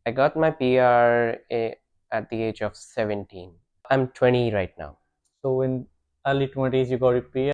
I got my PR at the age of 17. I'm 20 right now. So in early 20s, you got your PR.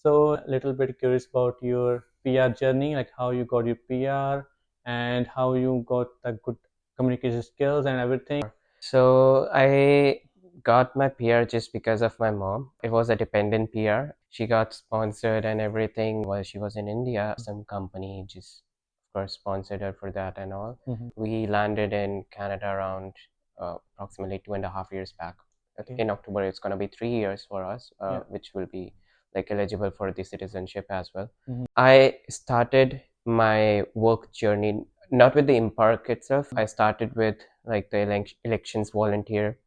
So a little bit curious about your PR journey, like how you got your PR and how you got the good communication skills and everything. So I got my PR just because of my mom. It was a dependent PR. She got sponsored and everything while she was in India. Some company just, of course, sponsored her for that and all. We landed in Canada around approximately 2.5 years back. Okay. In October, it's gonna be 3 years for us, Yeah. which will be like eligible for the citizenship as well. Mhm. I started my work journey not with the Embark itself. I started with like the elections volunteer,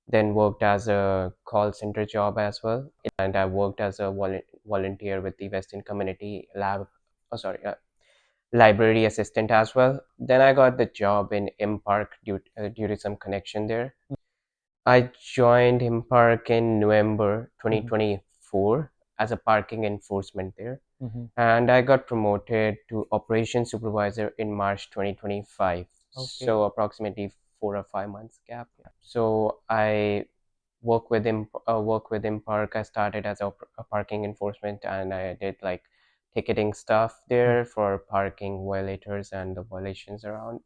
then worked as a call center job as well, and I worked as a volunteer with the Western Community Lab. Oh, sorry, library assistant as well. Then I got the job in Embark due to some connection there. I joined Embark in November 2024 as a parking enforcement there, and I got promoted to operations supervisor in March 2025. Okay. So approximately 4 or 5 months gap. So I work with Embark. I started as a parking enforcement, and I did like ticketing stuff there for parking violators and the violations around.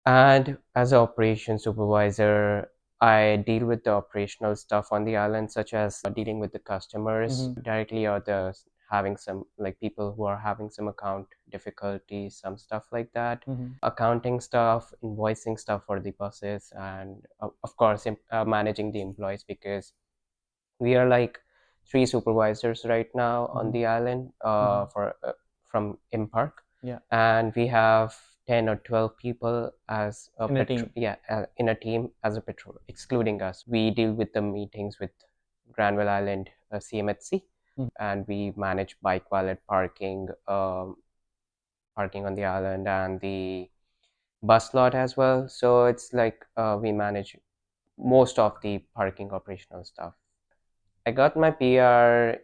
And as an operations supervisor, I deal with the operational stuff on the island, such as dealing with the customers directly or the having some like people who are having some account difficulties, some stuff like that. Accounting stuff, invoicing stuff for the buses, and of course, managing the employees because we are like three supervisors right now on the island for from Impark, Yeah. and we have 10 or 12 people as a In a team. yeah, in a team as a patrol, excluding us. We deal with the meetings with Granville Island CMHC, and we manage bike valet parking, parking on the island, and the bus lot as well. So it's like we manage most of the parking operational stuff. I got my PR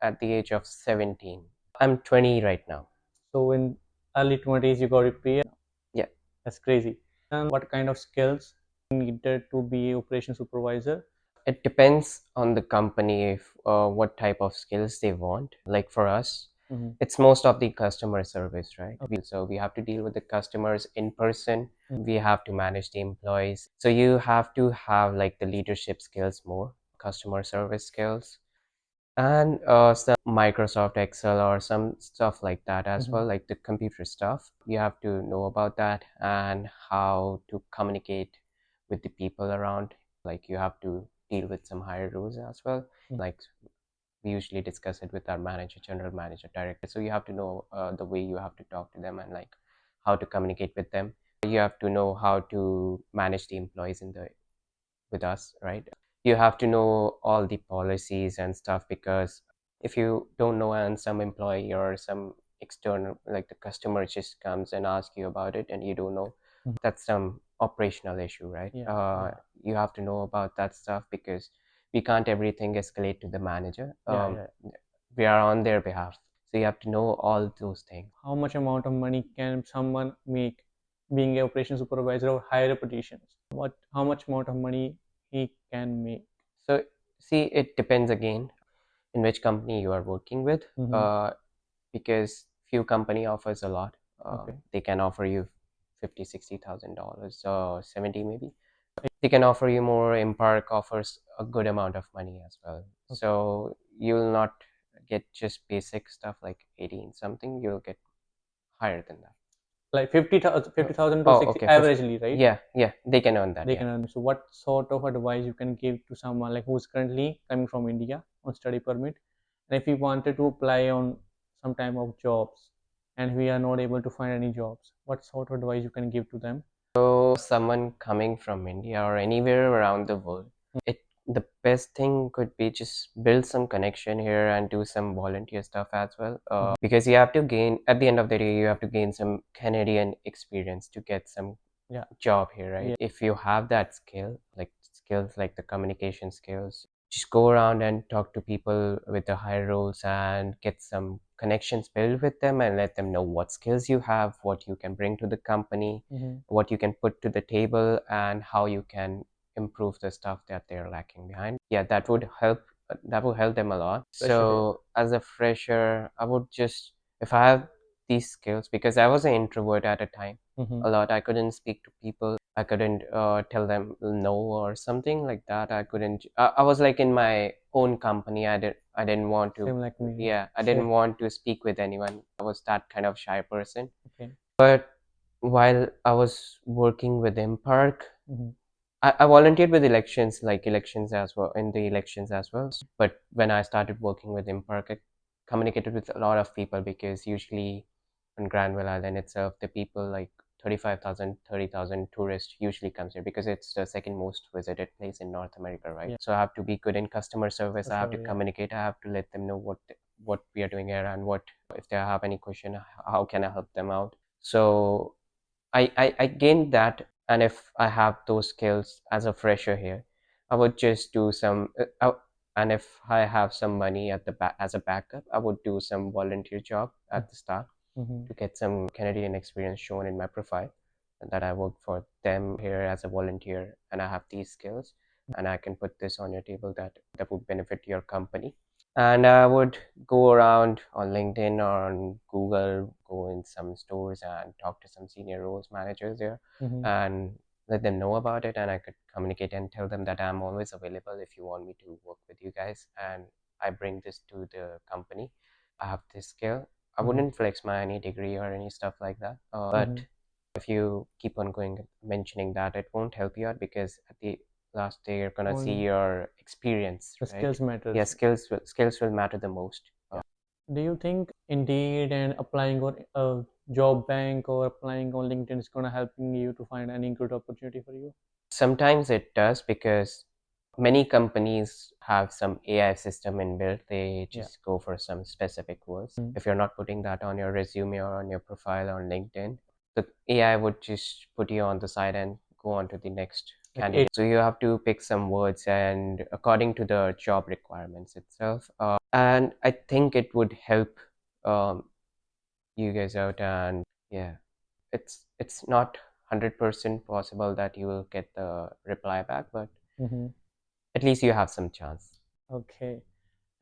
at the age of 17. I'm 20 right now. So in early 20s, you got your PR. Yeah. That's crazy. And what kind of skills needed to be operation supervisor? It depends on the company if what type of skills they want. Like for us, it's most of the customer service, right? So we have to deal with the customers in person. We have to manage the employees. So you have to have like the leadership skills more, customer service skills, and some Microsoft Excel or some stuff like that as well, like the computer stuff. You have to know about that and how to communicate with the people around. Like you have to deal with some higher rules as well. Like we usually discuss it with our manager, general manager, director. So you have to know the way you have to talk to them and like how to communicate with them. You have to know how to manage the employees in the with us, right? You have to know all the policies and stuff because if you don't know and some employee or some external like the customer just comes and asks you about it and you don't know, that's some operational issue, right? You have to know about that stuff because we can't everything escalate to the manager. We are on their behalf, so you have to know all those things. How much amount of money can someone make being a operation supervisor or higher positions? How much amount of money he can make? So see, it depends again in which company you are working with, because few company offers a lot. They can offer you 50, $60,000, 70 maybe. They can offer you more. Embark offers a good amount of money as well. So you'll not get just basic stuff like 18 something. You'll get higher than that. Like 50,000 to Oh, 60 okay. averagely, right? Yeah, they can earn that. They Yeah. can earn. So what sort of advice you can give to someone like who's currently coming from India on study permit, and if he wanted to apply on some type of jobs and we are not able to find any jobs, what sort of advice you can give to them? So someone coming from India or anywhere around the world, it the best thing could be just build some connection here and do some volunteer stuff as well. Because you have to gain at the end of the day, you have to gain some Canadian experience to get some Yeah. job here, right? If you have that skill, like skills like the communication skills, just go around and talk to people with the higher roles and get some connections built with them and let them know what skills you have, what you can bring to the company, what you can put to the table, and how you can improve the stuff that they're lacking behind. Yeah, that would help. That will help them a lot. Fresher, yeah. So as a fresher, I would just, if I have these skills, because I was an introvert at a time a lot. I couldn't speak to people. I couldn't tell them no or something like that. I couldn't. I was like in my own company. I didn't want to. Same like me. Yeah, I didn't want to speak with anyone. I was that kind of shy person. Okay. But while I was working with Impark, Mm-hmm. I volunteered with elections, like elections as well, in the elections as well. But when I started working with Impark, I communicated with a lot of people because usually on Granville Island itself, the people like 35,000, 30,000 tourists usually comes here because it's the second most visited place in North America, right? Yeah. So I have to be good in customer service. I have to Customer, yeah. communicate. I have to let them know what we are doing here and what if they have any question, how can I help them out. So I gained that, and if I have those skills as a fresher here, I would just do some. And if I have some money at the back as a backup, I would do some volunteer job at the start Mm-hmm. to get some Canadian experience shown in my profile, and that I work for them here as a volunteer, and I have these skills, and I can put this on your table that would benefit your company. And I would go around on LinkedIn or on Google, go in some stores and talk to some senior roles managers there Mm-hmm. and let them know about it. And I could communicate and tell them that I'm always available if you want me to work with you guys. And I bring this to the company. I have this skill. I wouldn't flex my any degree or any stuff like that. But if you keep on going mentioning that, it won't help you out because at the last day you're gonna see your experience, The right? skills matters. Yeah, skills will matter the most. Yeah. Do you think Indeed and applying on a job bank or applying on LinkedIn is gonna helping you to find any good opportunity for you? Sometimes it does because many companies have some AI system inbuilt. They Yeah. just go for some specific words. Mm. If you're not putting that on your resume or on your profile on LinkedIn, the AI would just put you on the side and go on to the next Like candidate. So you have to pick some words and according to the job requirements itself. And I think it would help um, you guys out. And yeah, it's not 100% possible that you will get the reply back, but Mm-hmm. at least you have some chance. Okay.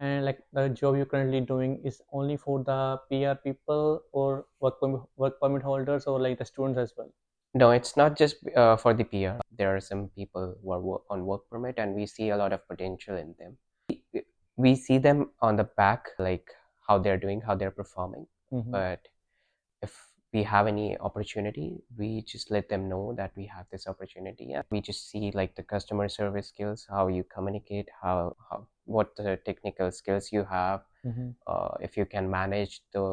And like the job you're currently doing is only for the PR people or work permit holders or like the students as well? No, it's not just for the PR. There are some people who are on work permit, and we see a lot of potential in them. We see them on the back, like how they're doing, how they're performing. Mm-hmm. But if we have any opportunity, we just let them know that we have this opportunity. And we just see like the customer service skills, how you communicate, how what the technical skills you have, Mm-hmm. if you can manage the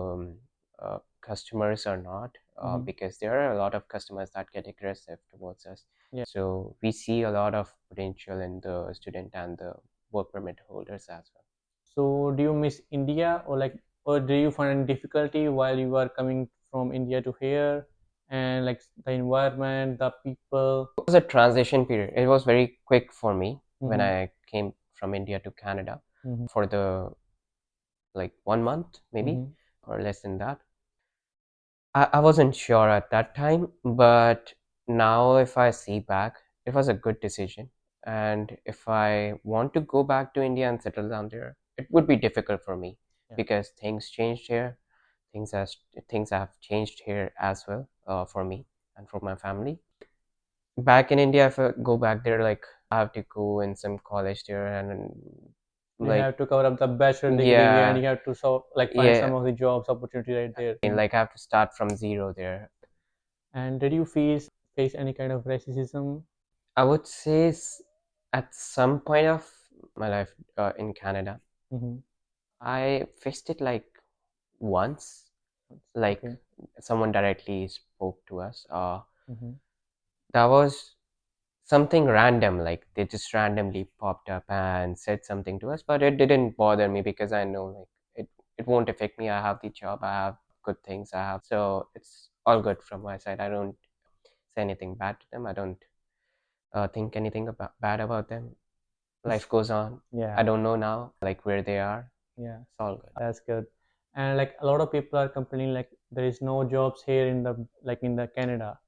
customers or not, Mm-hmm. because there are a lot of customers that get aggressive towards us. Yeah. So we see a lot of potential in the student and the work permit holders as well. So do you miss India or like or do you find any difficulty while you are coming from India to here and like the environment, the people? It was a transition period. It was very quick for me when Mm-hmm. I came from India to Canada Mm-hmm. for the like 1 month maybe Mm-hmm. or less than that. I wasn't sure at that time, but now if I see back, it was a good decision. And if I want to go back to India and settle down there, it would be difficult for me Yeah. because things changed here. Things has things have changed here as well for me and for my family. Back in India, if I go back there, like I have to go in some college there and You like have to cover up the bachelor degree and yeah, you have to so like find some yeah, of the jobs opportunity right there. like I have to start from zero there. And did you face any kind of racism? I would say at some point of my life in Canada, Mm-hmm. I faced it like once, like Okay. someone directly spoke to us. Mm-hmm. That was something random, like they just randomly popped up and said something to us, but it didn't bother me because I know like it won't affect me. I have the job, I have good things, I have, so it's all good from my side. I don't say anything bad to them. I don't think anything bad about them. life goes on. Yeah. I don't know now, like where they are. Yeah, It's all good. that's good. And like a lot of people are complaining like there is no jobs here in the like in the Canada,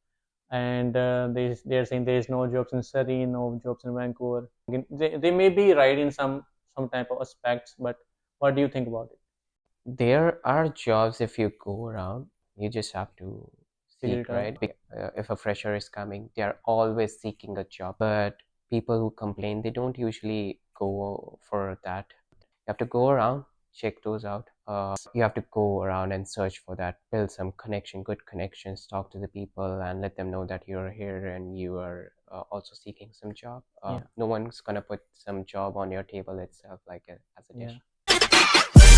and they're saying there is no jobs in Surrey, no jobs in Vancouver. They may be right in some type of aspects, but what do you think about it? There are jobs if you go around. You just have to Figure seek, it out. right? If a fresher is coming, they are always seeking a job. But people who complain, they don't usually go for that. You have to go around, check those out. You have to go around and search for that, build some connection, good connections, talk to the people, and let them know that you're here and you are also seeking some job. Yeah. No one's gonna put some job on your table itself like as a Yeah. dish.